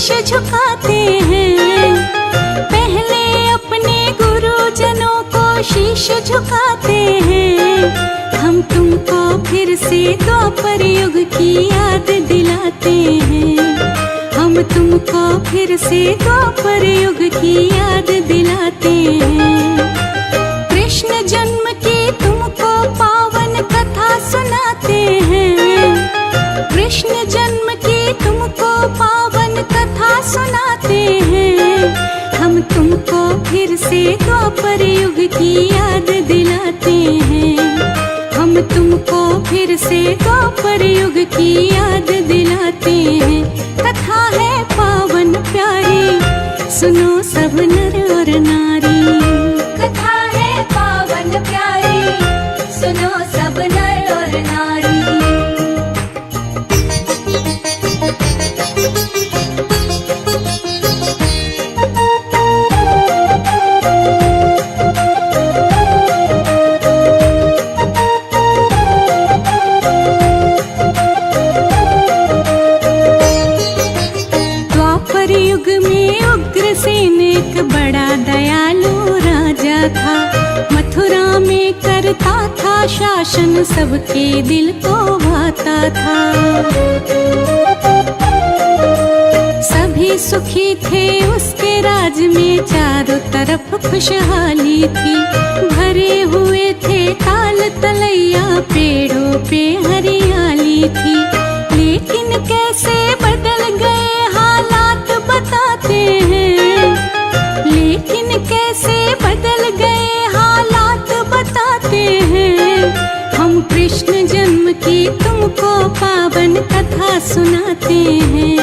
शीश झुकाते हैं। पहले अपने गुरुजनों को शीश झुकाते हैं। हम तुमको फिर से द्वापर युग की याद दिलाते हैं। हम तुमको फिर से द्वापर युग की याद दिलाते हैं। कृष्ण जन्म की तुमको पावन कथा सुनाते हैं। कृष्ण जन्म की तुमको पावन कथा सुनाते हैं। हम तुमको फिर से द्वापर युग की याद दिलाते हैं। हम तुमको फिर से द्वापर युग की याद दिलाते हैं। कथा है पावन प्यारी, सुनो सब नर और नारी। कथा है पावन प्यारी, सुनो सब नर और नारी। द्वापर युग में उग्रसेन एक बड़ा दयालु राजा था। मथुरा में करता था शासन, सबके दिल को भाता था। सभी सुखी थे उसके राज में, चारों तरफ खुशहाली थी। भरे हुए थे ताल तलैया, पेड़ों पे हरियाली थी। लेकिन कैसे बदल गए हालात बताते हैं। लेकिन कैसे बदल गए हालात बताते हैं। हम कृष्ण जन्म की तुमको पावन कथा सुनाते हैं।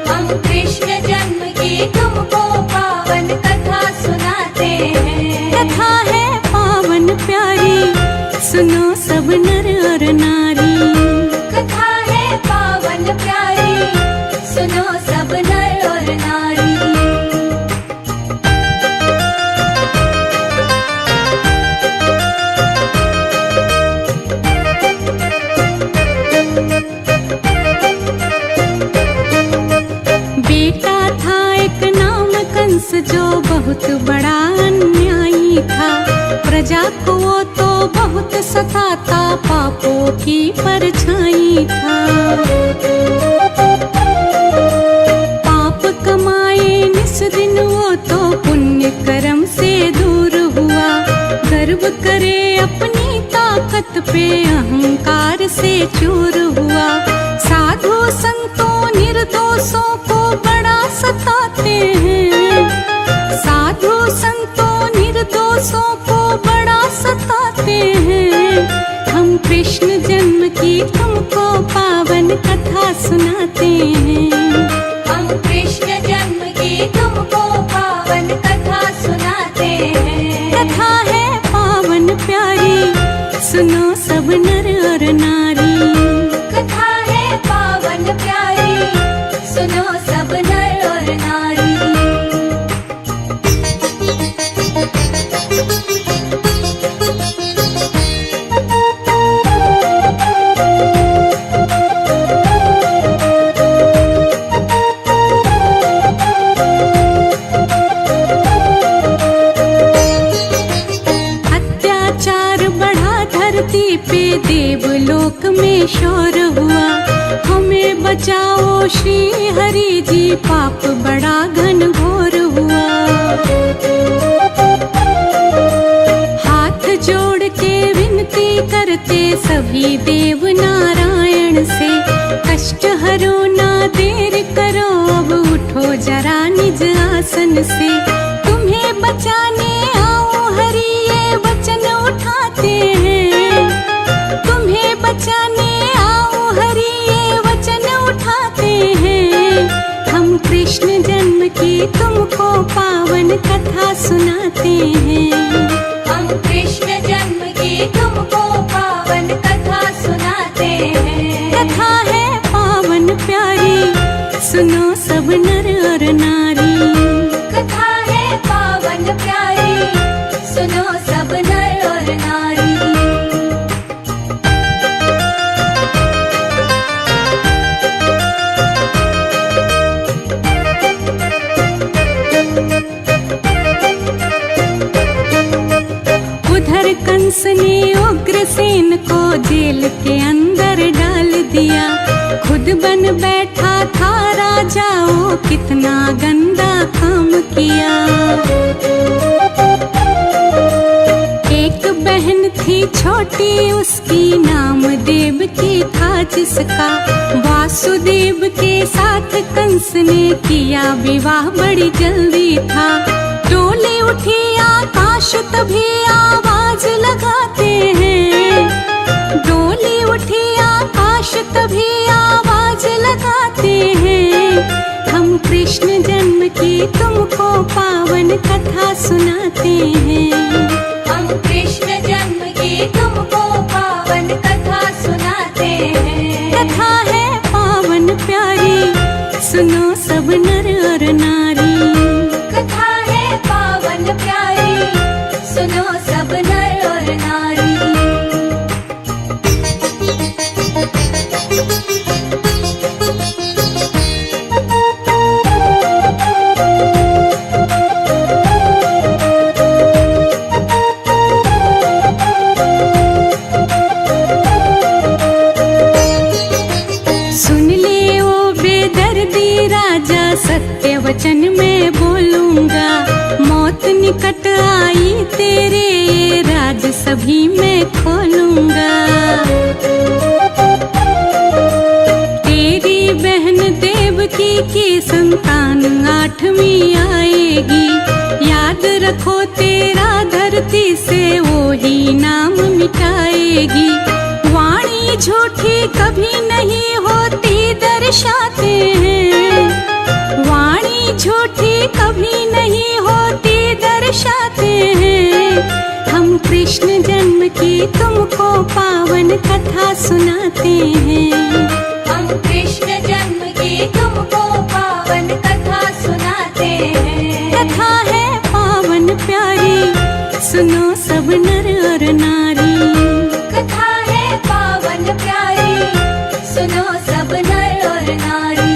हम कृष्ण जन्म की तुमको पावन कथा सुनाते हैं। कथा है पावन प्यारी, सुनो सब नर और नारी। कथा है पावन प्यारी, सुनो सब नर और नारी। बेटा था एक नाम कंस, जो बहुत बड़ा अन्यायी था। प्रजा को वो तो बहुत सताता, पापों की परछाई था। पाप कमाए निस दिन वो तो पुण्य कर्म से दूर हुआ। गर्व करे अपनी ताकत पे, अहंकार से चूर हुआ। साधु संतों निर्दोषों को बड़ा सताते हैं। साधु संतों निर्दोषों को बड़ा सताते हैं। हम कृष्ण जन्म की तुमको पावन कथा सुनाते हैं। हम कृष्ण जन्म की तुमको पावन कथा सुनाते हैं। कथा है पावन प्यारी, सुनो सब नर और नारी। कथा है पावन प्यारी, सुनो सब नर और नारी। अत्याचार बढ़ा धरती पे, देवलोक में शोर हुआ। हमें बचाओ श्री हरि जी, पाप बड़ा घनघोर हुआ। हाथ जोड़ के विनती करते सभी देव नारायण से। कष्ट हरो ना देर करो, अब उठो जरा निज आसन से। तुम्हें बचाने आओ हरि, ये वचन उठाते हैं। तुम्हें बचाने आओ हरि, ये वचन उठाते हैं। हम कृष्ण जन्म की तुमको पावन कथा सुनाते हैं। हम कृष्ण जन्म की तुमको पावन कथा सुनाते हैं। कथा है पावन प्यारी, सुनो सब नर और नारी। कथा है पावन प्यारी, सुनो सब नर और नारी। उसने उग्रसेन को जेल के अंदर डाल दिया। खुद बन बैठा था राजा, वो कितना गंदा काम किया। एक बहन थी छोटी, उसकी नाम देवकी था जिसका। वासुदेव के साथ कंस ने किया विवाह बड़ी जल्दी था। डोली उठी आकाश तभी आवाज लगाते हैं। डोली उठी आकाश तभी आवाज लगाते हैं। हम कृष्ण जन्म की तुमको पावन कथा सुनाते हैं। हम कृष्ण जन्म की तुमको पावन कथा सुनाते हैं। कथा है पावन प्यारी, सुनो सब नर और नारी। कथा है पावन प्यारी, सुनो सब नर और नारी। सुन ले ओ बेदर्दी राजा, सत्य वचन मैं बोलूंगा। मौत निकट आई तेरे, ये राज सभी मैं खोलूंगा। तेरी बहन देवकी की संतान 8वीं आएगी। याद रखो तेरा धरती से वो ही नाम मिटाएगी। वाणी झूठी कभी नहीं होती दर्शाते हैं। वाणी झूठी कभी नहीं होती दर्शाते हैं। हम कृष्ण जन्म की तुमको पावन कथा सुनाते हैं। हम कृष्ण जन्म की तुमको पावन कथा सुनाते हैं। कथा है पावन प्यारी, सुनो सब नर और नारी। कथा है पावन प्यारी, सुनो सब नर और नारी।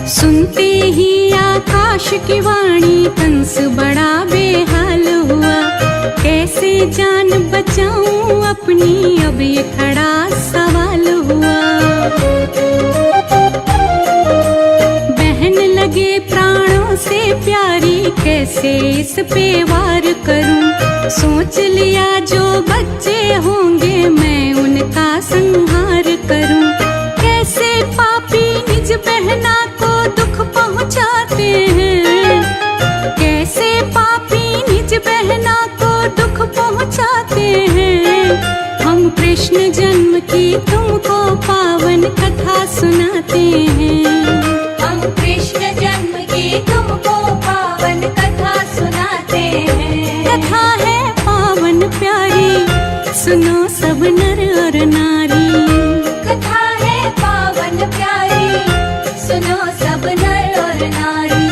सुनते ही आकाश की वाणी कंस बड़ा बेहाल हुआ। कैसे जान बचाऊं अपनी, अब ये खड़ा सवाल हुआ। बहन लगे प्राणों से प्यारी, कैसे इस पे वार करूं। सोच लिया जो बच्चे होंगे मैं उनका संहार करूं। कैसे पापी निज बहना को दुख पहुंचाते हैं। कैसे पापी निज बहना को दुख पहुंचाते हैं। हम कृष्ण जन्म की तुमको पावन कथा सुनाते हैं। हम कृष्ण जन्म की तुमको पावन कथा सुनाते हैं। कथा है पावन प्यारी, सुनो सब नर और नारी। कथा है पावन प्यारी, सुनो सब नर और नारी।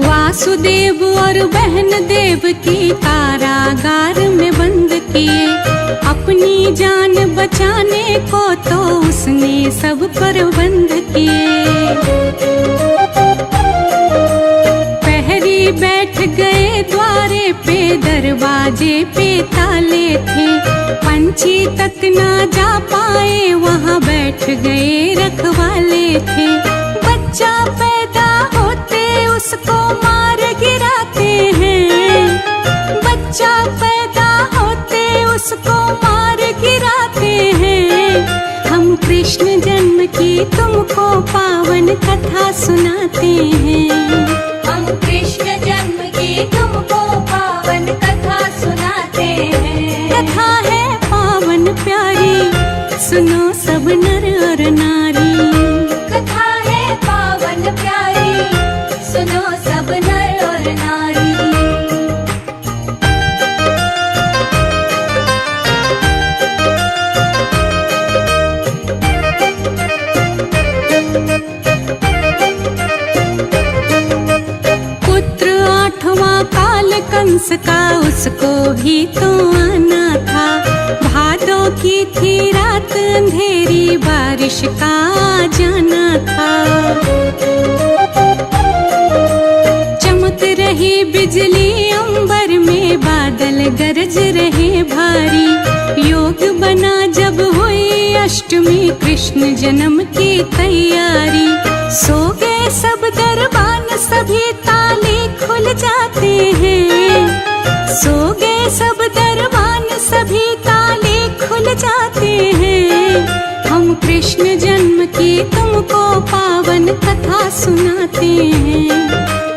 वासुदेव और बहन देवकी कारागार में बंद किए। अपनी जान बचाने को तो उसने सब प्रबंध किए। पहरी बैठ गए द्वारे पे, दरवाजे पे ताले थे। पंछी तक ना जा पाए, वहाँ बैठ गए रखवाले थे। बच्चा पैदा होते उसको मार गिराते हैं। बच्चा पैदा होते उसको मार गिराते हैं। हम कृष्ण जन्म की तुमको पावन कथा सुनाते हैं। हम कृष्ण जन्म की तुमको पावन कथा सुनाते हैं। कथा है पावन प्यारी, सुनो सब नर और नारी। कथा है पावन प्यारी, सुनो सब नर और नारी। कंस का उसको भी तो आना था। भादों की थी रात अंधेरी, बारिश का जाना था। चमक रही बिजली अंबर में, बादल गरज रहे भारी। योग बना जब हुई अष्टमी, कृष्ण जन्म की तैयारी। सो गए सब दरबान, सभी ताले खुल जाते हैं। सो गए सब दरबान, सभी ताले खुल जाते हैं। हम कृष्ण जन्म की तुमको पावन कथा सुनाते हैं।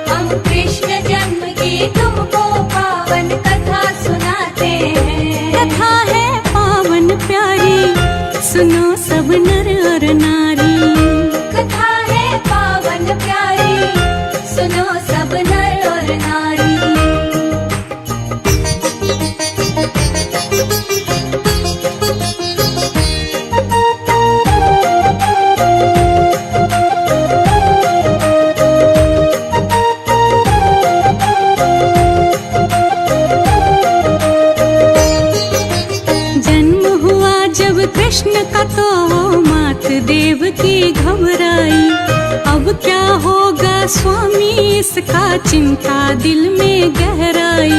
हम कृष्ण जन्म की तुमको पावन कथा सुनाते हैं। कथा है पावन प्यारी, सुनो सब नर और नारी। कथा है पावन प्यारी, सुनो सब नर और नारी। कृष्ण का तो मात देव की घबराई। अब क्या होगा स्वामी इसका, चिंता दिल में गहराई।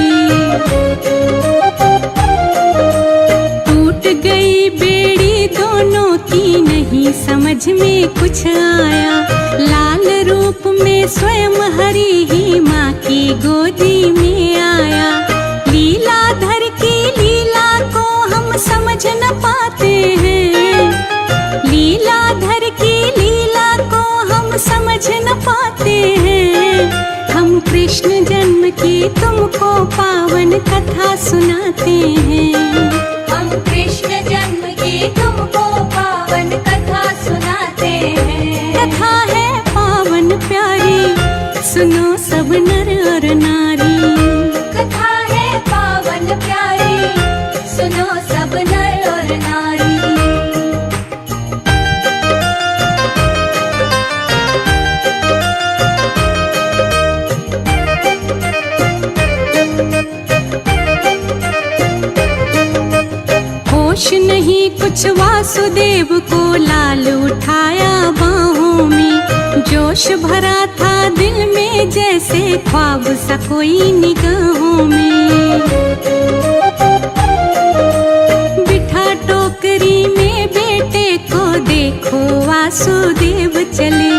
टूट गई बेड़ी दोनों की, नहीं समझ में कुछ आया। लाल रूप में स्वयं हरि ही माँ की गोदी में आया। लीलाधर की लीला को हम समझ न पाते हैं। लीलाधर की लीला को हम समझ न पाते हैं। हम कृष्ण जन्म की तुमको पावन कथा सुनाते हैं। हम कृष्ण जन्म की तुमको पावन कथा सुनाते हैं। कथा है पावन प्यारी, सुनो सब नर और नारी। कथा है पावन प्यारी, सुनो सब नर और नारी। होश नहीं कुछ वासुदेव को, लाल उठाया बाहों में। जोश भरा था दिल में, जैसे ख्वाब सा कोई निगाहों में। बिठा टोकरी में बेटे को, देखो वासुदेव चले।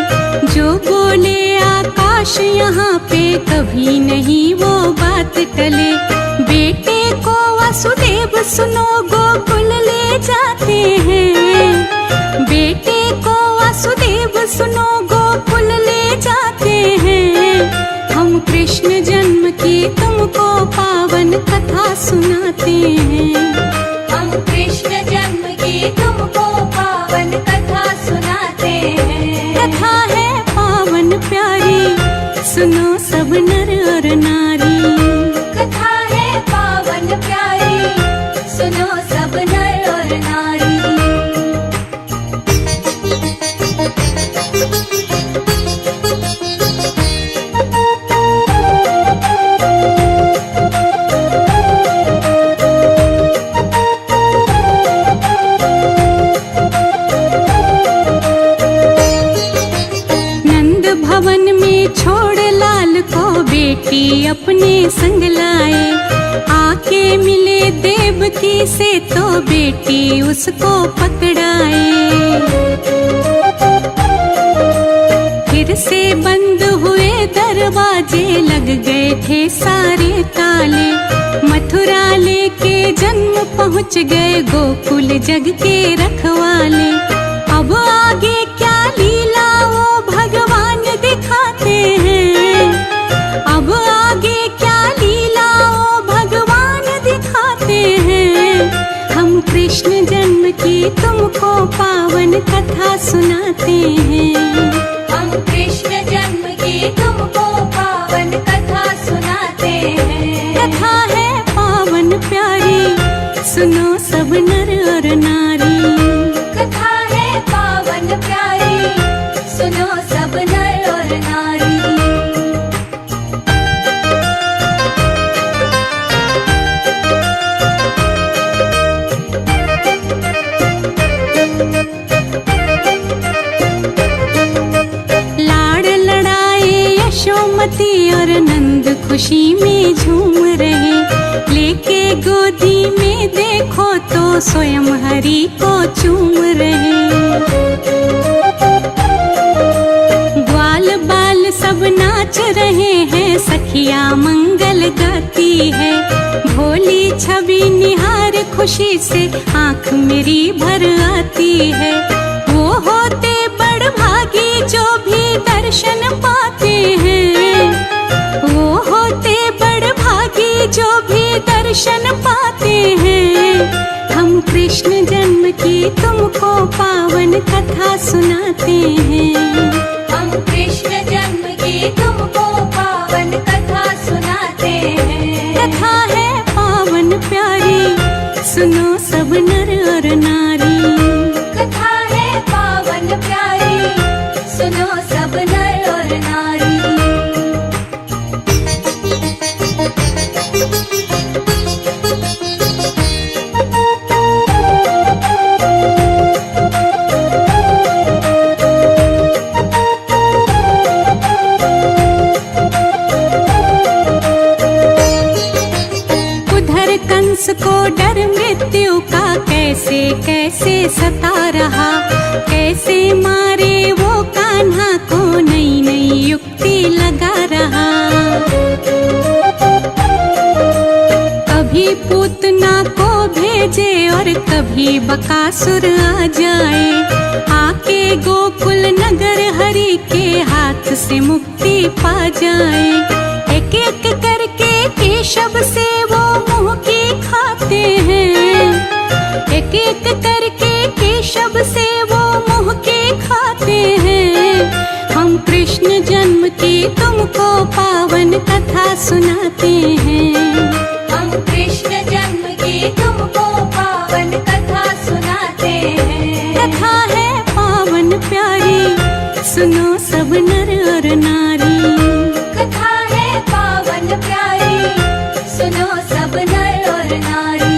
जो बोले आकाश यहाँ पे, कभी नहीं वो बात टले। बेटे को वासुदेव सुनो गोकुल ले जाते हैं। बेटे को वासुदेव सुनो गोकुल ले जाते हैं। हम कृष्ण जन्म की तुमको पावन कथा सुनाते हैं। हम कृष्ण जन्म की तुमको पावन कथा सुनाते हैं। कथा है पावन प्यारी, सुनो सब नर और नारी। कथा है पावन प्यारी, सुनो सब नर और नारी। नंद भवन में छोड़ लाल को, बेटी अपने संग लाए। आके मिले देवकी से, तो बेटी उसको पकड़ाए। फिर से बंद हुए दरवाजे, लग गए थे सारे ताले। मथुरा लेके जन्म पहुँच गए, गोकुल जग के रखवाले। अब आगे क्या लीला वो भगवान दिखाते हैं। अब आगे क्या लीला वो भगवान दिखाते हैं। हम कृष्ण जन्म की तुमको पावन कथा सुनाते हैं। हम कृष्ण जन्म की तुमको पावन कथा सुनाते हैं। कथा है पावन प्यारी, सुनो सब नर और नारी। कथा है पावन प्यारी, सुनो सब नर और नारी। नंद खुशी में झूम रहे, लेके गोदी में देखो तो स्वयं हरि को चूम रहे। ग्वाल बाल सब नाच रहे हैं, सखिया मंगल गाती है। भोली छवि निहार खुशी से आंख मेरी भर आती है। वो होते बड़ भागी जो भी दर्शन पाते हैं, वो होते बड़ भागी जो भी दर्शन पाते हैं। हम कृष्ण जन्म की तुमको पावन कथा सुनाते हैं। हम कृष्ण जन्म की तुमको पावन कथा सुनाते हैं। कथा है पावन प्यारी, सुनो सब नर और नारी। कथा है पावन प्यारी, सुनो सब नर और नारी। कंस को डर मृत्यु का कैसे कैसे सता रहा, कैसे मारे वो कान्हा को नई नई युक्ति लगा रहा। कभी पूतना को भेजे और कभी बकासुर आ जाए, आके गोकुल नगर हरि के हाथ से मुक्ति पा जाए। एक एक करके केशव से वो मुंह की खाते हैं, एक एक करके केशव से वो मुंह की खाते हैं। हम कृष्ण जन्म की तुमको पावन कथा सुनाते हैं। हम कृष्ण जन्म की तुमको पावन कथा सुनाते हैं। कथा है पावन प्यारी, सुनो सब नर और नारी। कथा है पावन प्यारी, सुनो सब नर और नारी।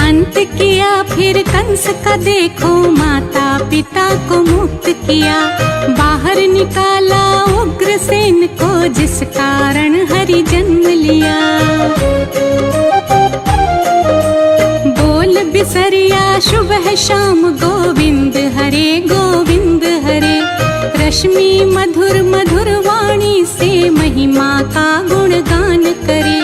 अंत किया फिर कंस का देखो, माता पिता को मुक्त किया। बाहर निकाला उग्रसेन को, जिस कारण हरि जन्म लिया। बोल बिसरिया सुबह शाम गोविंद हरे गोविंद हरे। रश्मि मधुर मधुर वाणी से महिमा का गुणगान करे।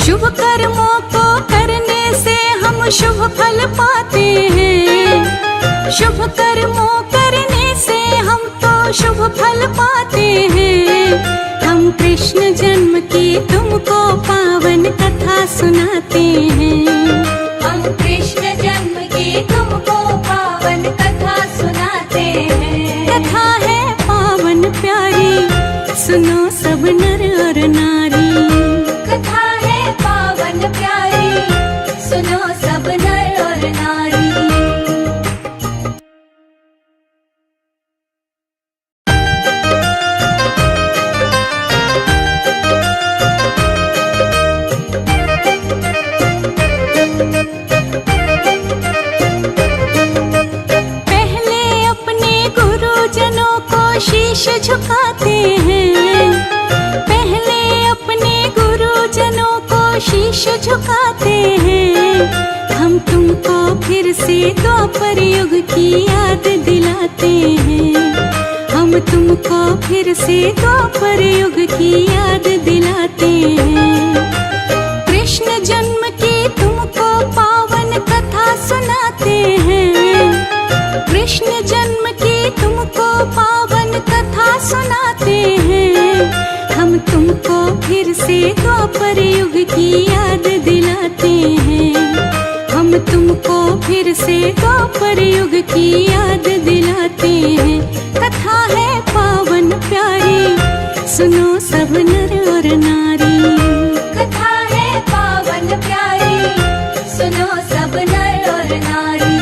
शुभ कर्मों को करने से हम शुभ फल पाते हैं। शुभ कर्मों करने से हम तो शुभ फल पाते हैं। हम कृष्ण जन्म की तुमको पावन कथा सुनाते हैं। हम कृष्ण जन्म की तुमको पावन कथा सुनाते हैं। कथा है पावन प्यारी, सुनो सब नर और नारी। कथा है पावन प्यारी, सुनो सब नर और नारी। शीश झुकाते हैं, पहले अपने गुरुजनों को शीश झुकाते हैं। हम तुमको फिर से द्वापर युग की याद दिलाते हैं। हम तुमको फिर से द्वापर युग की याद दिलाते हैं। कृष्ण जन्म की तुमको पावन कथा सुनाते हैं। कृष्ण जन्म की तुमको पावन कथा सुनाते हैं। हम तुमको फिर से द्वापर युग की याद दिलाते हैं। हम तुमको फिर से द्वापर युग की याद दिलाते हैं। कथा है पावन प्यारी, सुनो सब नर और नारी। कथा है पावन प्यारी, सुनो सब नर और नारी।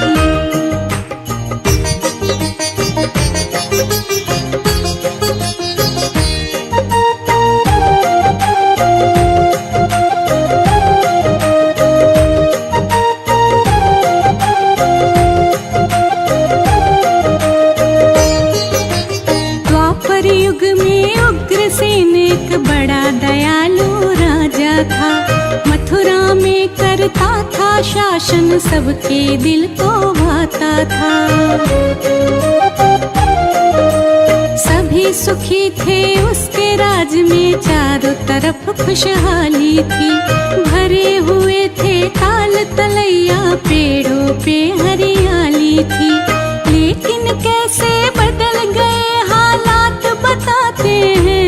बड़ा दयालु राजा था। मथुरा में करता था शासन, सबके दिल को भाता था। सभी सुखी थे उसके राज में, चारों तरफ खुशहाली थी। भरे हुए थे ताल तलैया, पेड़ों पे हरियाली थी। लेकिन कैसे बदल गए हालात बताते हैं,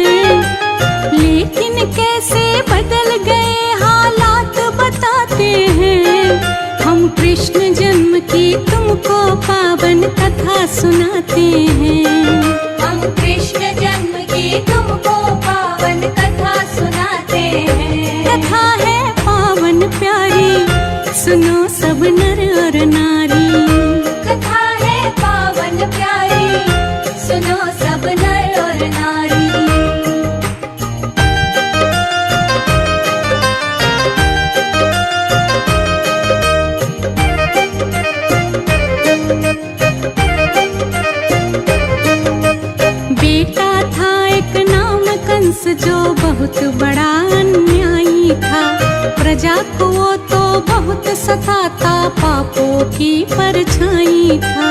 लेकिन कैसे बदल गए हालात बताते हैं। हम कृष्ण जन्म की तुमको पावन कथा सुनाते हैं। हम कृष्ण जन्म की तुमको पावन कथा सुनाते हैं। कथा है पावन प्यारी, सुनो सब नर और नारी। कथा है पावन प्यारी, सुनो सब नर और नारी। बेटा था एक नाम कंस, जो बहुत बड़ा अन्यायी था। प्रजा को वो तो बहुत सताता, पापों की परछाई था।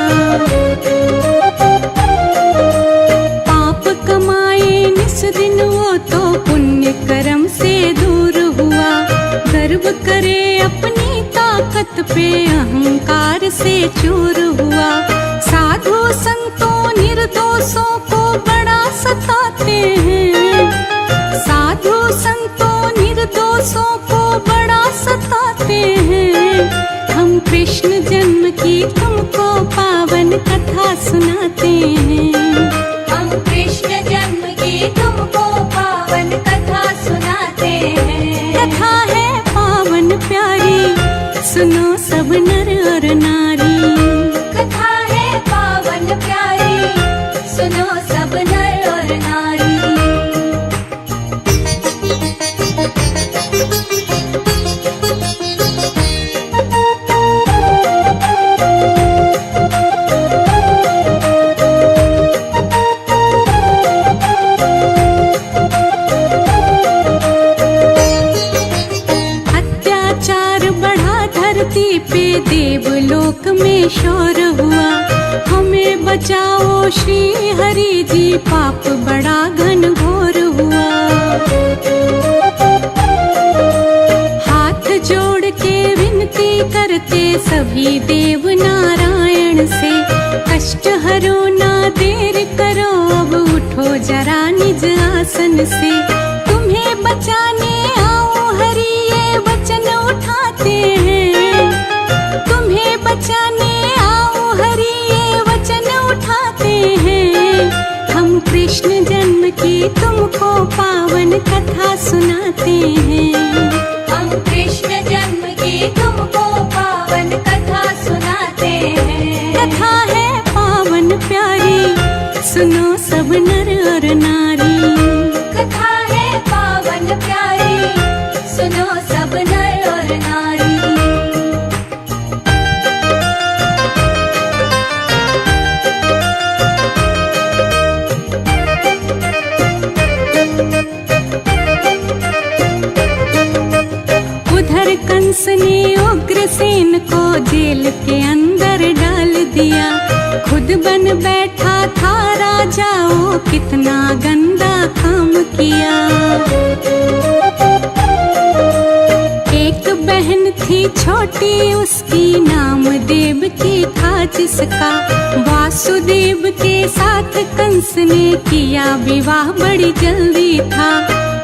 पाप कमाए निस दिन वो तो, पुण्य कर्म से दूर हुआ। गर्व करे अपनी ताकत पे, अहंकार से चूर हुआ। साधु संतों निर्दोषों को बड़ा सताते हैं। साधु संतों निर्दोषों को बड़ा सताते हैं। हम कृष्ण जन्म की तुमको पावन कथा सुनाते हैं। हम कृष्ण जन्म की तुमको पावन कथा सुनाते हैं। कथा है पावन प्यारी, सुनो सब नर और नारी। कथा है पावन प्यारी, सुनो सब नर और नारी। अत्याचार बढ़ा धरती पे, देवलोक में शोर हुआ। हमें बचाओ श्री हरि जी, पाप बड़ा घनघोर हुआ। हाथ जोड़ के विनती करते सभी देव नारायण से, कष्ट हरो ना देर करो, अब उठो जरा निज आसन से। तुम्हें बचाने आओ हरि, ये वचन उठाते हैं। तुम्हें बचाने आओ हरि, ये वचन उठाते हैं। हम कृष्ण जन्म की तुमको पावन कथा सुनाते हैं। हम कृष्ण जन्म की तुमको पावन कथा सुनाते हैं। कथा है पावन प्यारी, सुनो सब नर और नारी। कथा है पावन प्यारी, सुनो सब नर और नारी। उधर कंस ने उग्रसेन को जेल के अंदर डाल दिया। खुद बन बैठा था राजा, वो कितना गंदा काम किया। एक बहन थी छोटी उसकी, नाम देवकी था जिसका। वासुदेव के साथ कंस ने किया विवाह, बड़ी जल्दी था।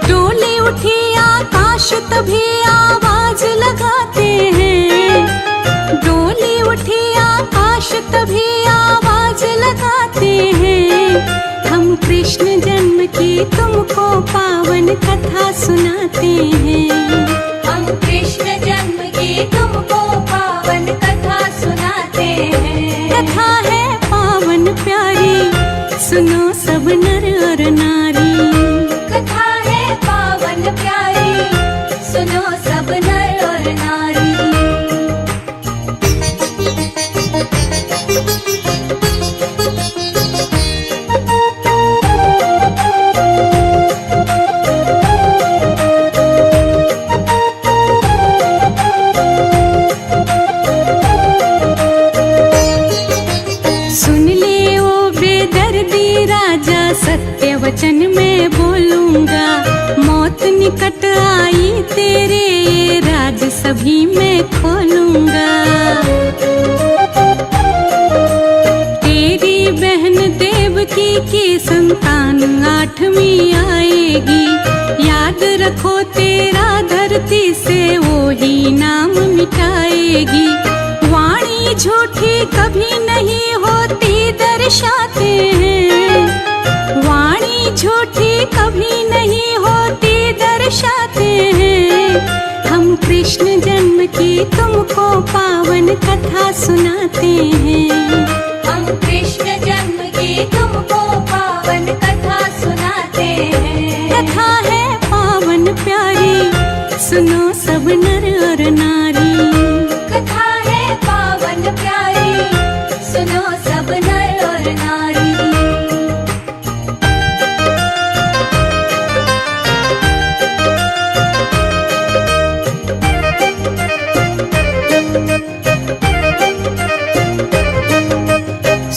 डोली उठी आकाश तभी आवाज लगाते हैं। डोली उठी आकाश तभी आवाज लगाते हैं। हम कृष्ण जन्म की तुमको पावन कथा सुनाते हैं। हम कृष्ण जन्म की तुमको पावन कथा सुनाते हैं। कथा है पावन प्यारी, सुनो सब नर और नारी। कथा है पावन प्यारी, सुनो सब नर और नारी। निकट आई तेरे ये राज सभी मैं खोलूंगा। तेरी बहन देवकी की संतान 8वीं आएगी, याद रखो तेरा धरती से वो ही नाम मिटाएगी। वाणी झूठी कभी नहीं होती दर्शाते हैं, वाणी झूठी कभी नहीं होती दर्शाते हैं। हम कृष्ण जन्म की तुमको पावन कथा सुनाते हैं। हम कृष्ण जन्म की तुमको पावन कथा सुनाते हैं। कथा है पावन प्यारी, सुनो सब नर और नारी। कथा है पावन प्यारी, सुनो सब नर और नारी।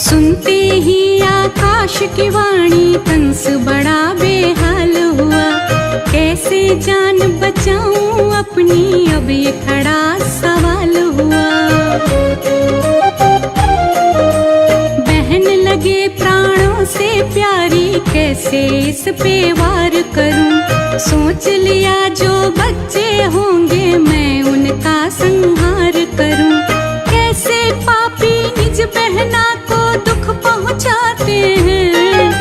सुनते ही आकाश की वाणी कंस बड़ा बेहाल हुआ। कैसे जान बचाऊं अपनी, अब ये खड़ा सवाल हुआ। बहन लगे प्राणों से प्यारी, कैसे इस पे वार करूं। सोच लिया जो बच्चे होंगे मैं उनका संहार करूं। कैसे पापी निज बहना को दुख पहुंचाते हैं,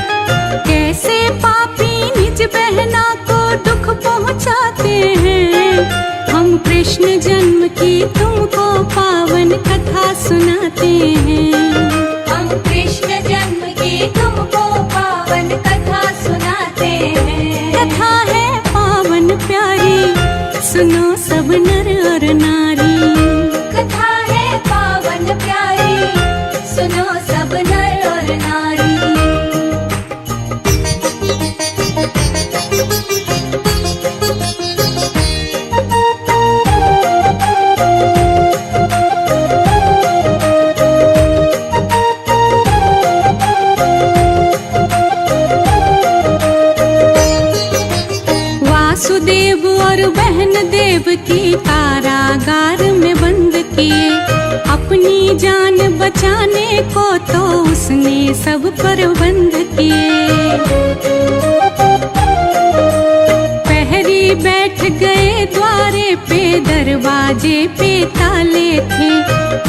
कैसे पापी निज बहना को दुख पहुंचाते हैं। हम कृष्ण जन्म की तुमको पावन कथा सुनाते हैं। हम कृष्ण जन्म की तुमको पावन कथा सुनाते हैं। कथा है पावन प्यारी, सुनो सब नर और नारी। कथा है पावन प्यारी, सुनो सब नर और नारी। वासुदेव और बहन देव की कारागार में बंद किए। अपनी जान बचाने को तो उसने सब प्रबंध किए। पहरी बैठ गए द्वारे पे, दरवाजे पे ताले थे।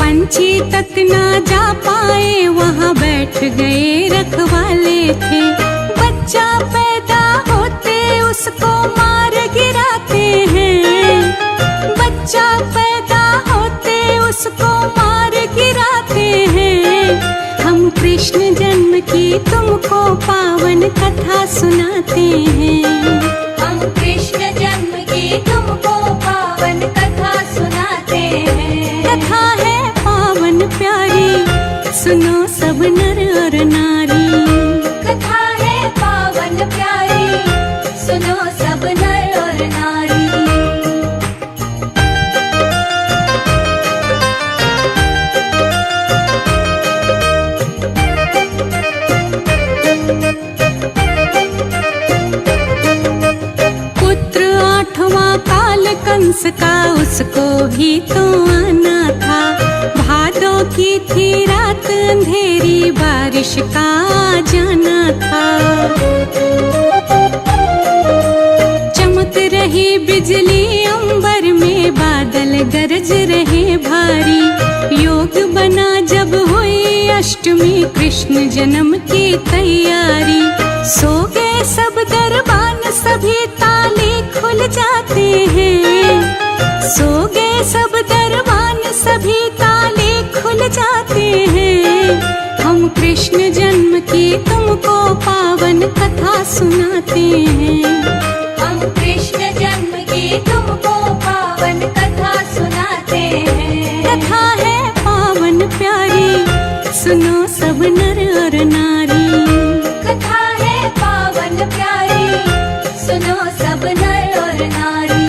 पंछी तक ना जा पाए, वहाँ बैठ गए रखवाले थे। बच्चा पैदा होते उसको मार गिराते हैं, बच्चा पैदा होते उसको मार गिराते हैं। हम कृष्ण जन्म की तुमको पावन कथा सुनाते हैं। हम कृष्ण जन्म की तुमको पावन कथा सुनाते हैं। कथा है पावन प्यारी, सुनो सब नर और नारी। कथा है पावन प्यारी, सुनो सब नर और नारी। पुत्र 8वां काल कंस का, उसको भी तो आना था। भादों की थी रात अंधेरी, बारिश का आ जाना था। चमक रही बिजली अंबर में, बादल गरज रहे भारी। योग बना जब हुई अष्टमी, कृष्ण जन्म की तैयारी। सो गए सब दरबान, सभी ताले खुल जाते हैं। सो गए सब दरबान, सभी ताले खुल जाते हैं। हम कृष्ण जन्म की तुमको पावन कथा सुनाते हैं। हम कृष्ण जन्म की तुमको पावन कथा सुनाते हैं। कथा है पावन प्यारी, सुनो सब नर और नारी। कथा है पावन प्यारी, सुनो सब नर और नारी।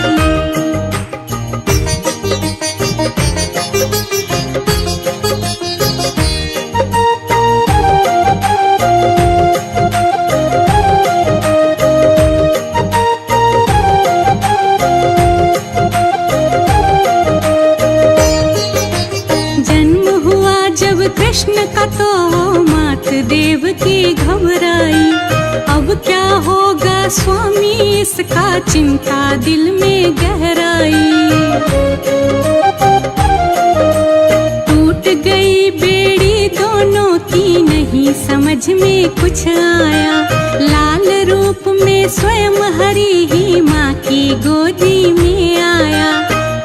स्वामी इसका चिंता दिल में गहराई। टूट गई बेड़ी दोनों की नहीं समझ में कुछ आया। लाल रूप में स्वयं हरि ही माँ की गोदी में आया।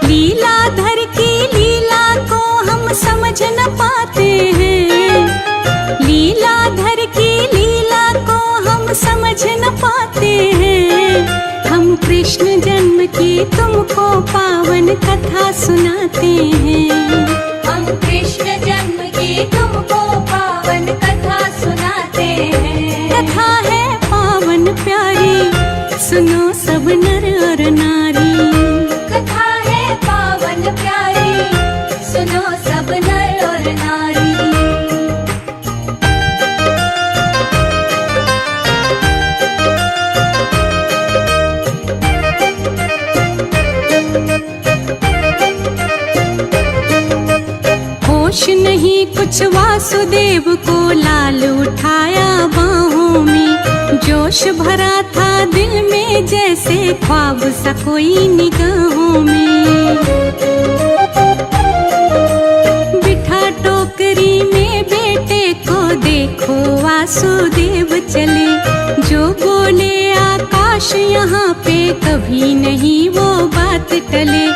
लीलाधर की लीला को हम समझ न पाते हैं। लीलाधर की लीला को हम समझ न पाते हैं। हम कृष्ण जन्म की तुमको पावन कथा सुनाते हैं। हम कृष्ण जन्म की तुमको पावन कथा सुनाते हैं। कथा है पावन प्यारी, सुनो सब नर और नारी। कथा है पावन प्यारी, सुनो सब नर और नारी। होश नहीं कुछ वासुदेव को लाल उठाया बाहों में। जोश भरा था दिल में जैसे ख्वाब सा कोई निगाहों में। बिठा टोकरी में बेटे को देखो वासुदेव चले। जो बोले आकाश यहाँ पे कभी नहीं वो बात टले।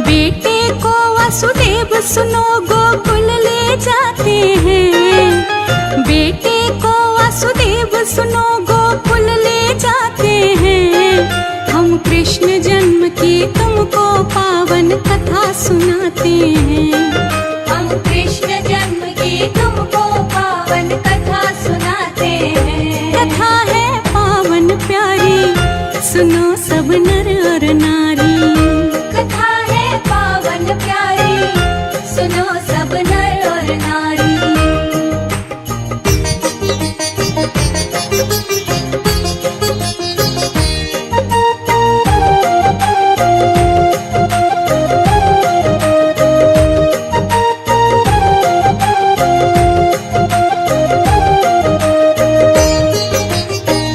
बेटे को वासुदेव सुनो गोकुल ले जाते हैं। बेटे को वासुदेव सुनो गोकुल ले जाते हैं। हम कृष्ण जन्म की तुमको पावन कथा सुनाते हैं। हम कृष्ण जन्म की तुमको पावन कथा सुनाते हैं। कथा है पावन प्यारी, सुनो सब नर और नारी। कथा है पावन प्यारी, सुनो सब नर और नारी।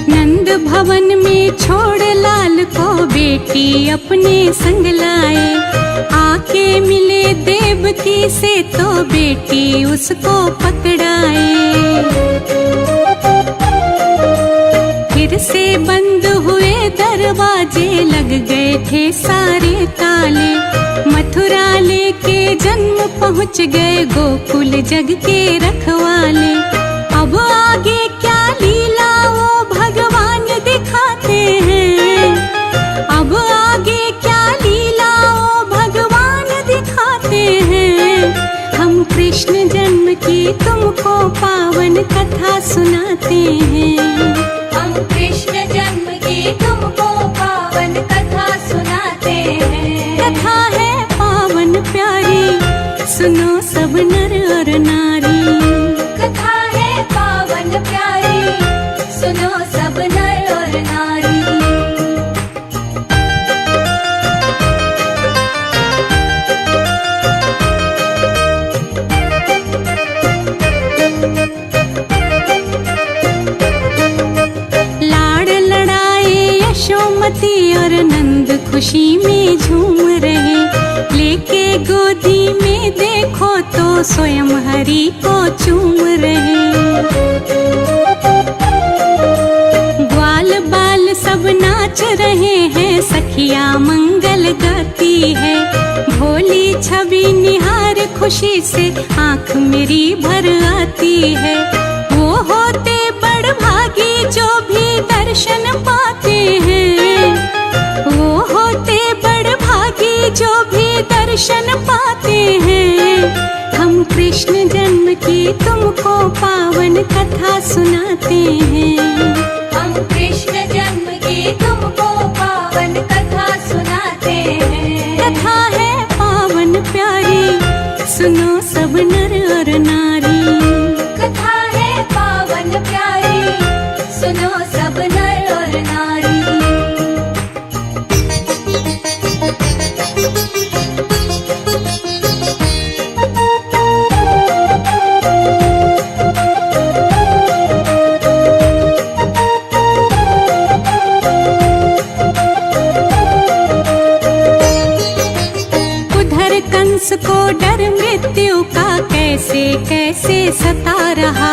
नंद भवन में छोड़ लाल को बेटी अपने संग लाए। आके मिले देवकी से तो बेटी उसको पकड़ाए। फिर से बंद हुए दरवाजे, लग गए थे सारे ताले। मथुरा लेके जन्म पहुँच गए गोकुल जग के रखवाले। अब आगे क्या लीला वो भगवान दिखाते हैं। अब आगे क्या लीला वो भगवान दिखाते हैं। हम कृष्ण जन्म की तुमको पावन कथा सुनाते हैं। हम कृष्ण जन्म की तुमको पावन कथा सुनाते हैं। कथा है पावन प्यारी, सुनो सब नर और नारी। कथा है पावन प्यारी, सुनो सब नर और नारी। लाड़ लड़ाए यशोमती और नंद खुशी में झूम रहे। लेके गोदी में देखो तो स्वयं हरि को चूम रहे। ग्वाल बाल सब नाच रहे हैं, सखिया मंगल गाती है। भोली छवि निहार खुशी से आँख मेरी भर आती है। वो होते बड़ भागी जो भी दर्शन पाते हैं। वो होते बड़ भागी जो भी दर्शन पाते हैं। हम कृष्ण जन्म की तुमको पावन कथा सुनाते हैं। हम कृष्ण जन्म की तुमको पावन कथा सुनाते हैं। कथा है पावन प्यारी, सुनो सब नर और नारी। कथा है पावन प्यारी, सुनो सब नर और नारी। कैसे सता रहा,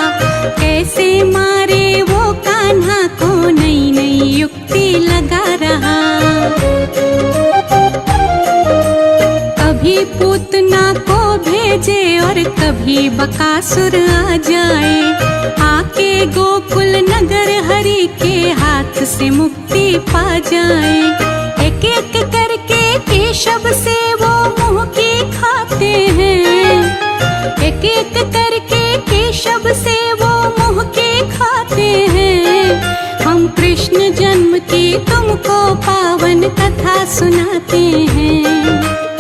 कैसे मारे वो कान्हा को, नई नई युक्ति लगा रहा। कभी पूतना को भेजे और कभी बकासुर आ जाए, आके गोकुल नगर हरि के हाथ से मुक्ति पा जाए। एक एक करके केशव से वो मुंह की खाते हैं, एक एक करके केशव से वो मुंह की खाते हैं। हम कृष्ण जन्म की तुमको पावन कथा सुनाते हैं,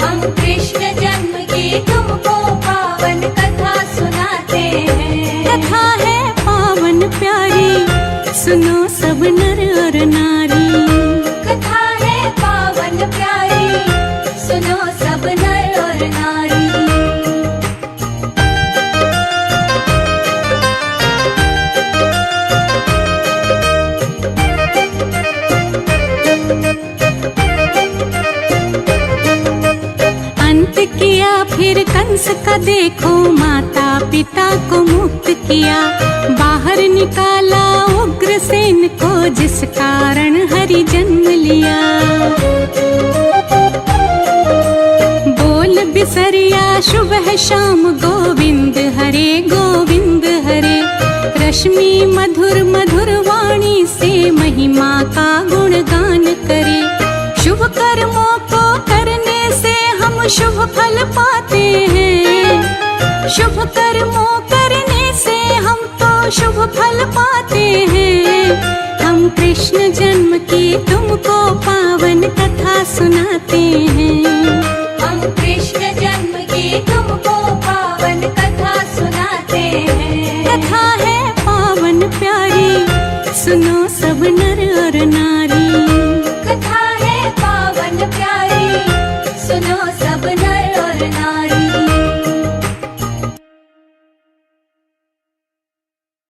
हम कृष्ण जन्म की तुमको पावन कथा सुनाते हैं। कथा है पावन प्यारी, सुनो सब नर और नारी। कथा है पावन प्यारी, सुनो सब नर और नारी। अंत किया फिर कंस का देखो, माता पिता को मुक्त किया, बाहर निकाला उग्रसेन को, जिस कारण हरि जन्म लिया। बोल बिसरिया सुबह शाम गोविंद हरे गोविंद हरे, रश्मि मधुर मधुर वाणी से महिमा का गुणगान करे। शुभ कर्मों को करने से हम शुभ फल पाते हैं, शुभ कर्मों करने से हम तो शुभ फल पाते हैं। हम कृष्ण जन्म की तुमको पावन कथा सुनाते हैं, हम कृष्ण जन्म की तुमको पावन कथा सुनाते हैं। कथा है पावन प्यारी, सुनो सब नर और नारी।